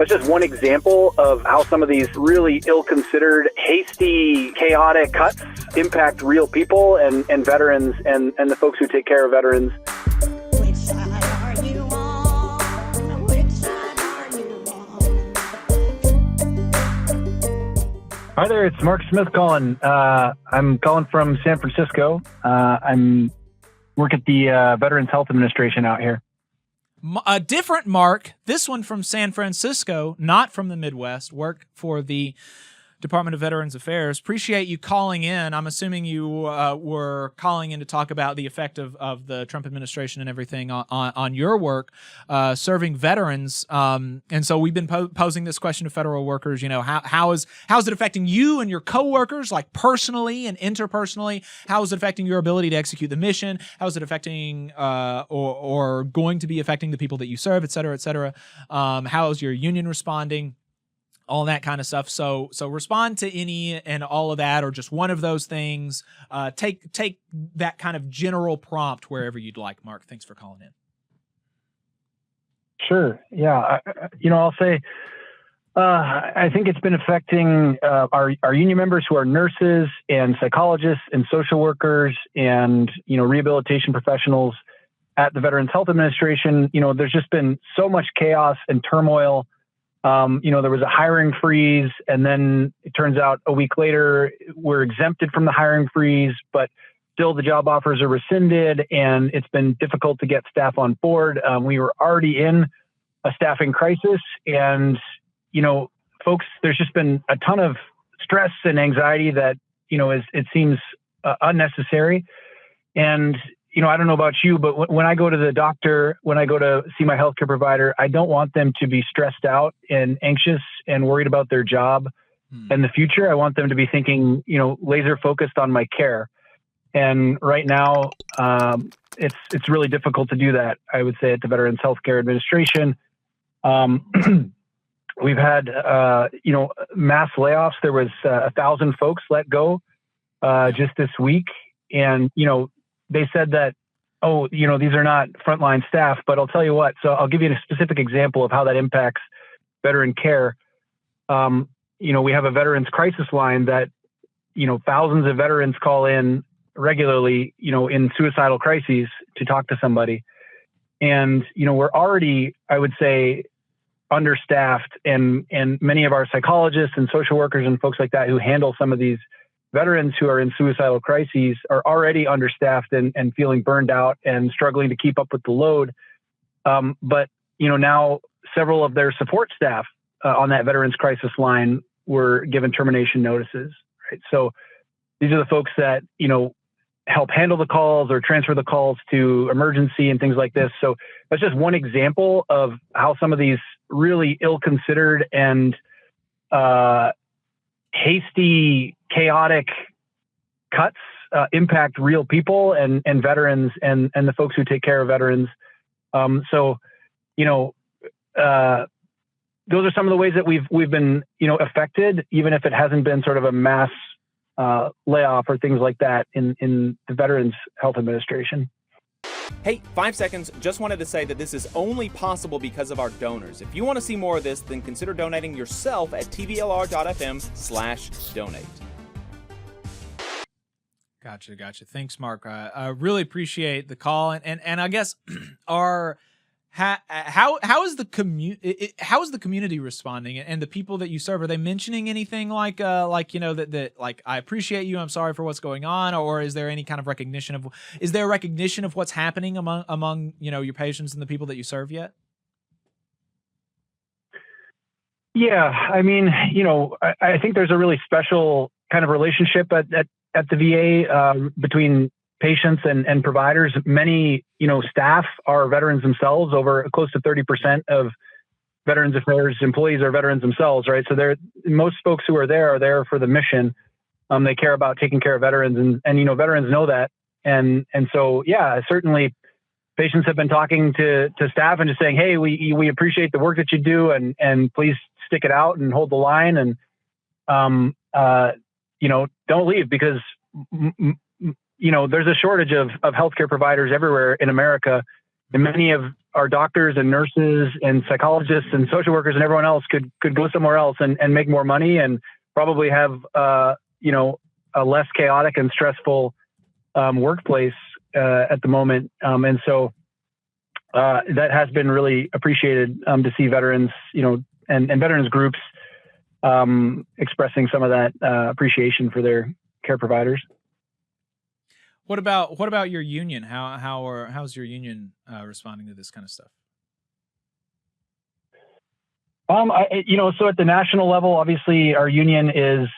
That's just one example of how some of these really ill-considered, hasty, chaotic cuts impact real people and veterans and the folks who take care of veterans. Which side are you on? Which side are you on? Hi there, it's Mark Smith calling. I'm calling from San Francisco. I'm work at the Veterans Health Administration out here. A different Mark, this one from San Francisco, not from the Midwest, work for the Department of Veterans Affairs. Appreciate you calling in. I'm assuming you were calling in to talk about the effect of the Trump administration and everything on your work serving veterans. And so we've been posing this question to federal workers. You know, how is it affecting you and your coworkers, like personally and interpersonally? How is it affecting your ability to execute the mission? How is it affecting or going to be affecting the people that you serve, et cetera, et cetera? How is your union responding? All that kind of stuff. So respond to any and all of that, or just one of those things. Take that kind of general prompt wherever you'd like. Mark, thanks for calling in. Sure. Yeah. I'll say, I think it's been affecting our union members who are nurses and psychologists and social workers and, rehabilitation professionals at the Veterans Health Administration. There's just been so much chaos and turmoil. There was a hiring freeze, and then it turns out a week later we're exempted from the hiring freeze, but still the job offers are rescinded, and it's been difficult to get staff on board. We were already in a staffing crisis, and, folks, there's just been a ton of stress and anxiety that, it seems unnecessary. And, I don't know about you, but when I go to the doctor, when I go to see my healthcare provider, I don't want them to be stressed out and anxious and worried about their job and the future. I want them to be thinking, laser focused on my care. And right now, it's really difficult to do that, I would say, at the Veterans Healthcare Administration. We've had, mass layoffs. There was 1,000 folks let go just this week. And, they said that, these are not frontline staff, but I'll tell you what. So I'll give you a specific example of how that impacts veteran care. We have a veterans crisis line that, thousands of veterans call in regularly, in suicidal crises to talk to somebody. And, we're already, I would say, understaffed, and many of our psychologists and social workers and folks like that who handle some of these veterans who are in suicidal crises are already understaffed and feeling burned out and struggling to keep up with the load. But, now several of their support staff on that veterans crisis line were given termination notices, right? So these are the folks that, help handle the calls or transfer the calls to emergency and things like this. So that's just one example of how some of these really ill-considered and hasty, chaotic cuts impact real people and veterans and the folks who take care of veterans. Those are some of the ways that we've been, affected, even if it hasn't been sort of a mass layoff or things like that in the Veterans Health Administration. Hey, 5 seconds. Just wanted to say that this is only possible because of our donors. If you want to see more of this, then consider donating yourself at tvlr.fm/donate. Gotcha. Thanks, Mark. I really appreciate the call, and I guess how is the community responding, and the people that you serve? Are they mentioning anything like that I appreciate you, I'm sorry for what's going on, or is there any kind of recognition of what's happening among your patients and the people that you serve yet? Yeah, I mean, I think there's a really special kind of relationship at the VA between patients and providers. Many, staff are veterans themselves. Over close to 30% of Veterans Affairs employees are veterans themselves, right? So most folks who are there for the mission. They care about taking care of veterans, and veterans know that. And so, yeah, certainly patients have been talking to staff and just saying, hey, we appreciate the work that you do, and please stick it out and hold the line, and don't leave, because there's a shortage of healthcare providers everywhere in America, and many of our doctors and nurses and psychologists and social workers and everyone else could go somewhere else and make more money and probably have, a less chaotic and stressful workplace at the moment. And so that has been really appreciated to see veterans, and veterans groups expressing some of that appreciation for their care providers. What about your union? How's your union responding to this kind of stuff? So at the national level, obviously our union is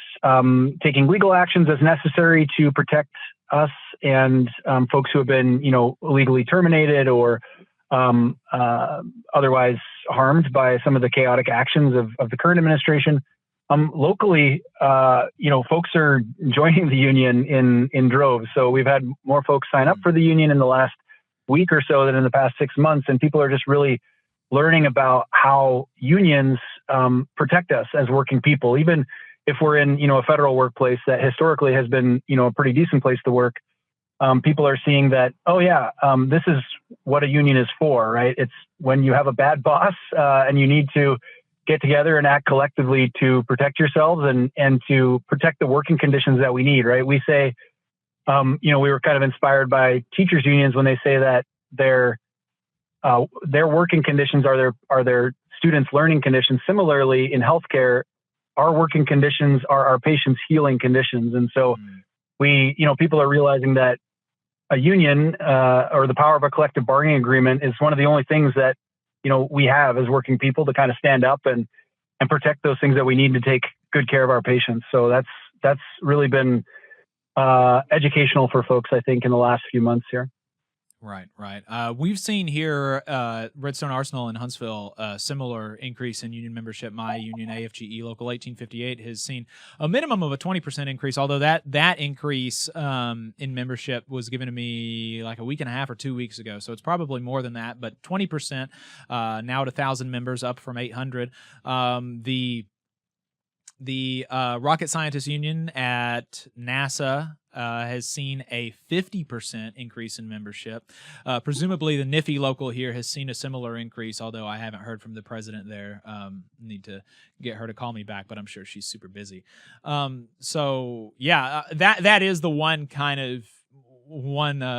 taking legal actions as necessary to protect us and folks who have been, illegally terminated or otherwise harmed by some of the chaotic actions of the current administration. Locally, folks are joining the union in droves. So we've had more folks sign up for the union in the last week or so than in the past 6 months. And people are just really learning about how unions protect us as working people. Even if we're in, a federal workplace that historically has been, a pretty decent place to work, people are seeing that, this is what a union is for, right? It's when you have a bad boss and you need to get together and act collectively to protect yourselves and to protect the working conditions that we need, right? We say, we were kind of inspired by teachers unions when they say that their working conditions are their students' learning conditions. Similarly, in healthcare, our working conditions are our patients' healing conditions. And so people are realizing that a union or the power of a collective bargaining agreement is one of the only things that we have as working people to kind of stand up and protect those things that we need to take good care of our patients. So that's really been educational for folks, I think, in the last few months here. Right. We've seen here, Redstone Arsenal in Huntsville, similar increase in union membership. My union, AFGE Local 1858, has seen a minimum of a 20% increase, although that increase in membership was given to me like a week and a half or 2 weeks ago, so it's probably more than that, but 20%, now at 1,000 members, up from 800. The Rocket Scientists Union at NASA has seen a 50% increase in membership. Presumably the NIFI local here has seen a similar increase, although I haven't heard from the president there. Need to get her to call me back, but I'm sure she's super busy. That is the one kind of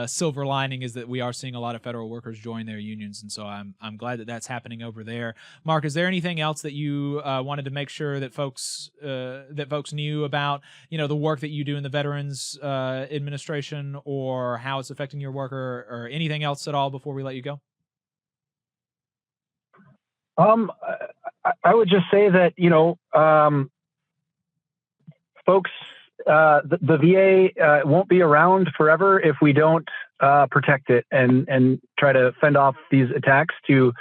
silver lining, is that we are seeing a lot of federal workers join their unions, and so I'm glad that that's happening over there. Mark, is there anything else that you wanted to make sure that folks knew about, the work that you do in the Veterans Administration, or how it's affecting your work, or anything else at all before we let you go? I would just say that folks. The VA won't be around forever if we don't protect it and try to fend off these attacks to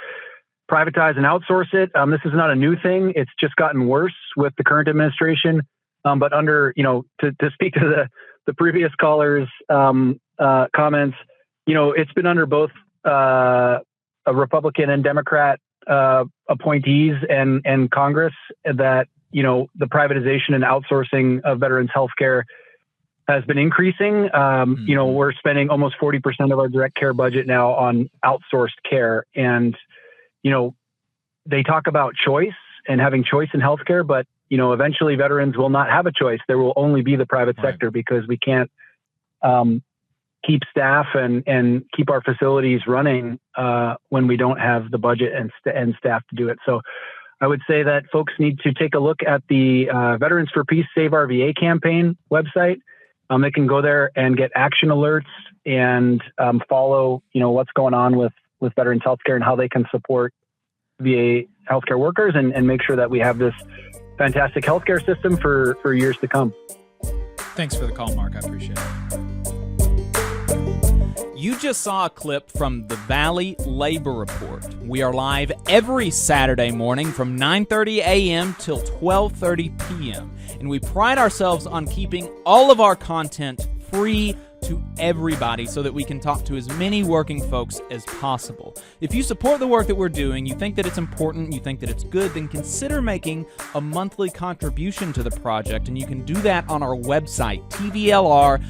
privatize and outsource it. This is not a new thing. It's just gotten worse with the current administration. But under, to speak to the previous caller's comments, it's been under both a Republican and Democrat appointees and Congress that the privatization and outsourcing of veterans healthcare has been increasing. We're spending almost 40% of our direct care budget now on outsourced care. And, they talk about choice and having choice in healthcare, but, eventually veterans will not have a choice. There will only be the private sector, because we can't keep staff and keep our facilities running when we don't have the budget and staff to do it. So I would say that folks need to take a look at the Veterans for Peace Save Our VA campaign website. They can go there and get action alerts and follow, what's going on with veterans healthcare and how they can support VA healthcare workers and make sure that we have this fantastic healthcare system for years to come. Thanks for the call, Mark. I appreciate it. You just saw a clip from the Valley Labor Report. We are live every Saturday morning from 9:30 a.m. till 12:30 p.m. And we pride ourselves on keeping all of our content free to everybody so that we can talk to as many working folks as possible. If you support the work that we're doing, you think that it's important, you think that it's good, then consider making a monthly contribution to the project, and you can do that on our website, tvlr.fm.